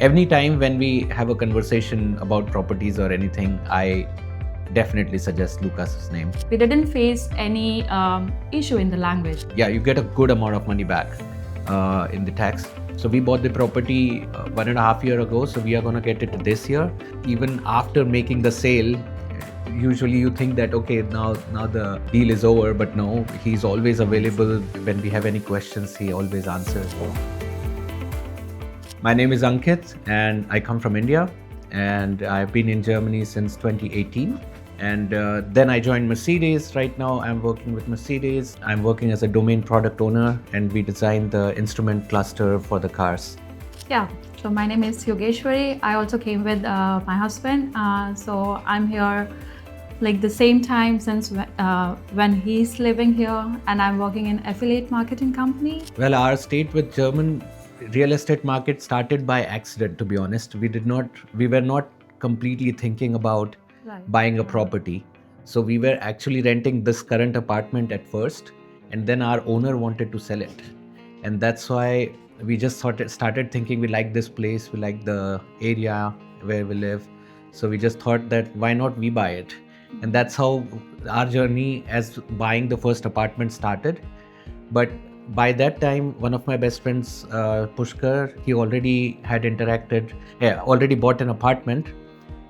Every time when we have a conversation about properties or anything, I definitely suggest Lucas's name. We didn't face any issue in the language. Yeah, you get a good amount of money back in the tax. So we bought the property 1.5 years ago. So we are going to get it this year. Even after making the sale, usually you think that, okay, now the deal is over, but no, he's always available. When we have any questions, he always answers. My name is Ankit and I come from India, and I've been in Germany since 2018. And then I joined Mercedes. Right now I'm working with Mercedes. I'm working as a domain product owner, and we design the instrument cluster for the cars. Yeah, so my name is Yogeshwari. I also came with my husband. So I'm here like the same time since when he's living here, and I'm working in affiliate marketing company. Well, our state with German real estate market started by accident, to be honest. We were not completely thinking about buying a property. So we were actually renting this current apartment at first, and then our owner wanted to sell it. And that's why we just started thinking we like this place, we like the area where we live. So we just thought that why not we buy it? And that's how our journey as buying the first apartment started. But by that time, one of my best friends, Pushkar, he already had already bought an apartment.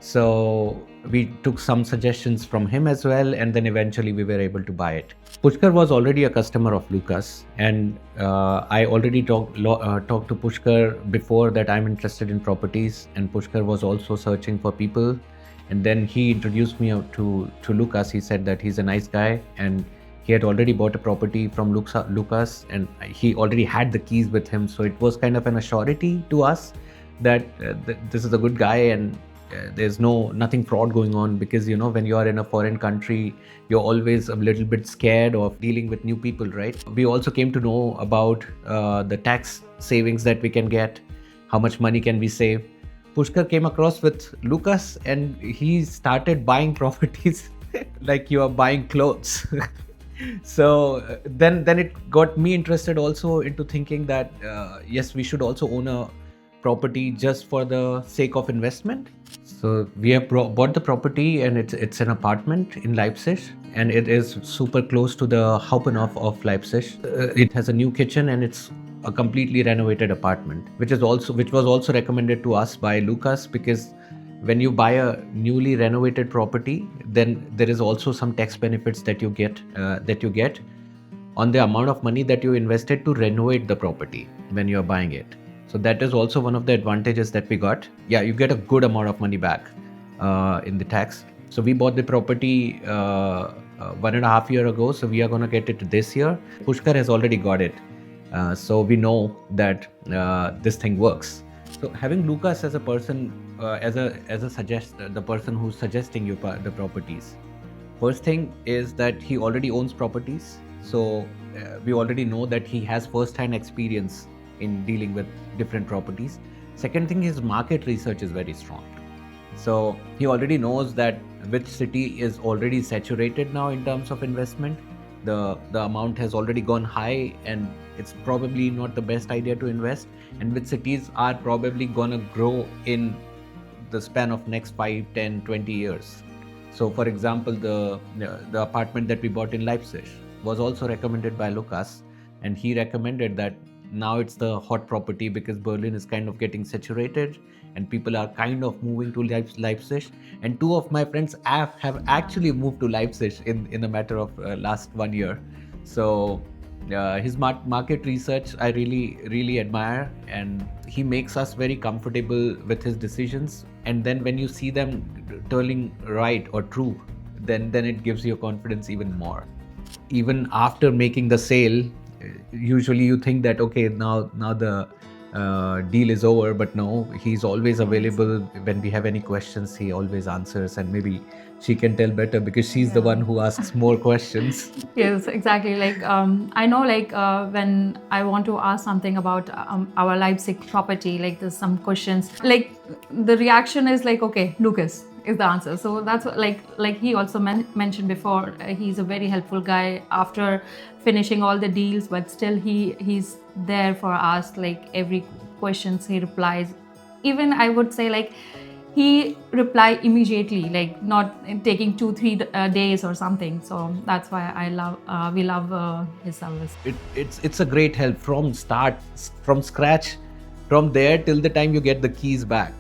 So we took some suggestions from him as well, and then eventually we were able to buy it. Pushkar was already a customer of Lucas, and I already talked to Pushkar before that I'm interested in properties, and Pushkar was also searching for people. And then he introduced me to Lucas. He said that he's a nice guy, and he had already bought a property from Lucas, and he already had the keys with him. So it was kind of an assurity to us that this is a good guy, and there's nothing fraud going on, because when you are in a foreign country, you're always a little bit scared of dealing with new people, right? We also came to know about the tax savings that we can get, how much money can we save. Pushkar came across with Lucas, and he started buying properties like you are buying clothes. So then it got me interested also into thinking that yes, we should also own a property just for the sake of investment. So we have bought the property, and it's an apartment in Leipzig, and it is super close to the Hauptbahnhof of Leipzig. It has a new kitchen, and it's a completely renovated apartment, which was also recommended to us by Lucas, because when you buy a newly renovated property, then there is also some tax benefits that you get on the amount of money that you invested to renovate the property when you are buying it. So that is also one of the advantages that we got. Yeah, you get a good amount of money back in the tax. So we bought the property 1.5 years ago. So we are going to get it this year. Pushkar has already got it. So we know that this thing works. So having Lucas as a person, the person who's suggesting you the properties. First thing is that he already owns properties. So we already know that he has first-hand experience in dealing with different properties. Second thing, his market research is very strong. So he already knows that which city is already saturated now in terms of investment. The amount has already gone high, and it's probably not the best idea to invest, and which cities are probably gonna grow in the span of next 5, 10, 20 years. So for example, the apartment that we bought in Leipzig was also recommended by Lucas, and he recommended that now it's the hot property because Berlin is kind of getting saturated and people are kind of moving to Leipzig. And two of my friends have actually moved to Leipzig in a matter of last 1 year. So his market research I really admire, and he makes us very comfortable with his decisions. And then when you see them turning right or true, then it gives you confidence even more. Even after making the sale, usually you think that, okay, now the deal is over, but no, he's always available. When we have any questions, he always answers, and maybe she can tell better because she's the one who asks more questions. Yes, exactly. Like I know, like when I want to ask something about our Leipzig property, like there's some questions. Like the reaction is like, okay, Lucas is the answer. So that's what, like he also mentioned before. He's a very helpful guy after finishing all the deals, but still he's there for us. Like every questions he replies even I would say like he reply immediately, like not taking 2-3 days or something. So that's why we love his service. It's a great help from from scratch, from there till the time you get the keys back,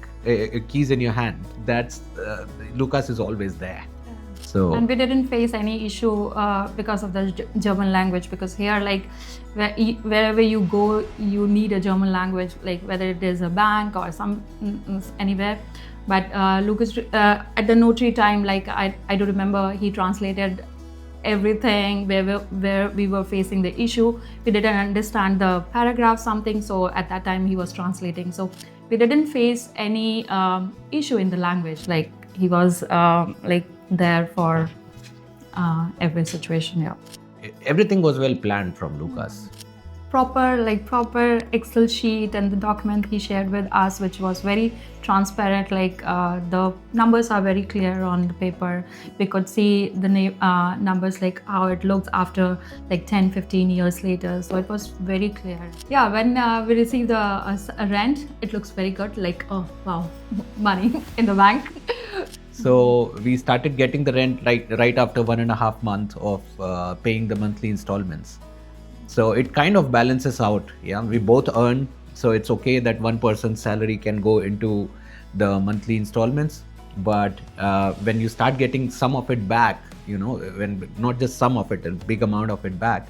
keys in your hand. That's Lucas is always there. So And we didn't face any issue because of the German language, because here, like wherever you go, you need a German language, like whether it is a bank or anywhere. But Lucas, at the notary time, like I do remember he translated everything where we were facing the issue. We didn't understand the paragraph something, so at that time he was translating. So we didn't face any issue in the language. Like he was like there for every situation. Yeah. everything was well planned from Lucas. Proper Excel sheet and the document he shared with us, which was very transparent. Like the numbers are very clear on the paper. We could see the numbers, like how it looks after like 10-15 years later. So it was very clear. Yeah, when we received a rent, it looks very good. Like, oh wow, money in the bank. So we started getting the rent right after 1.5 months of paying the monthly installments. So it kind of balances out. Yeah, we both earn, so it's okay that one person's salary can go into the monthly installments. But when you start getting some of it back, when not just some of it, a big amount of it back,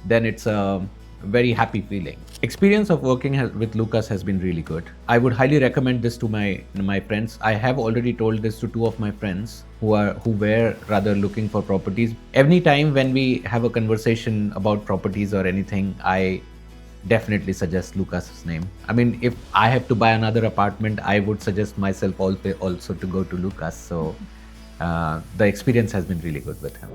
then it's a very happy feeling. Experience of working with Lucas has been really good. I would highly recommend this to my friends. I have already told this to 2 of my friends who were rather looking for properties. Every time when we have a conversation about properties or anything, I definitely suggest Lucas's name. I mean, if I have to buy another apartment, I would suggest myself also to go to Lucas. So the experience has been really good with him.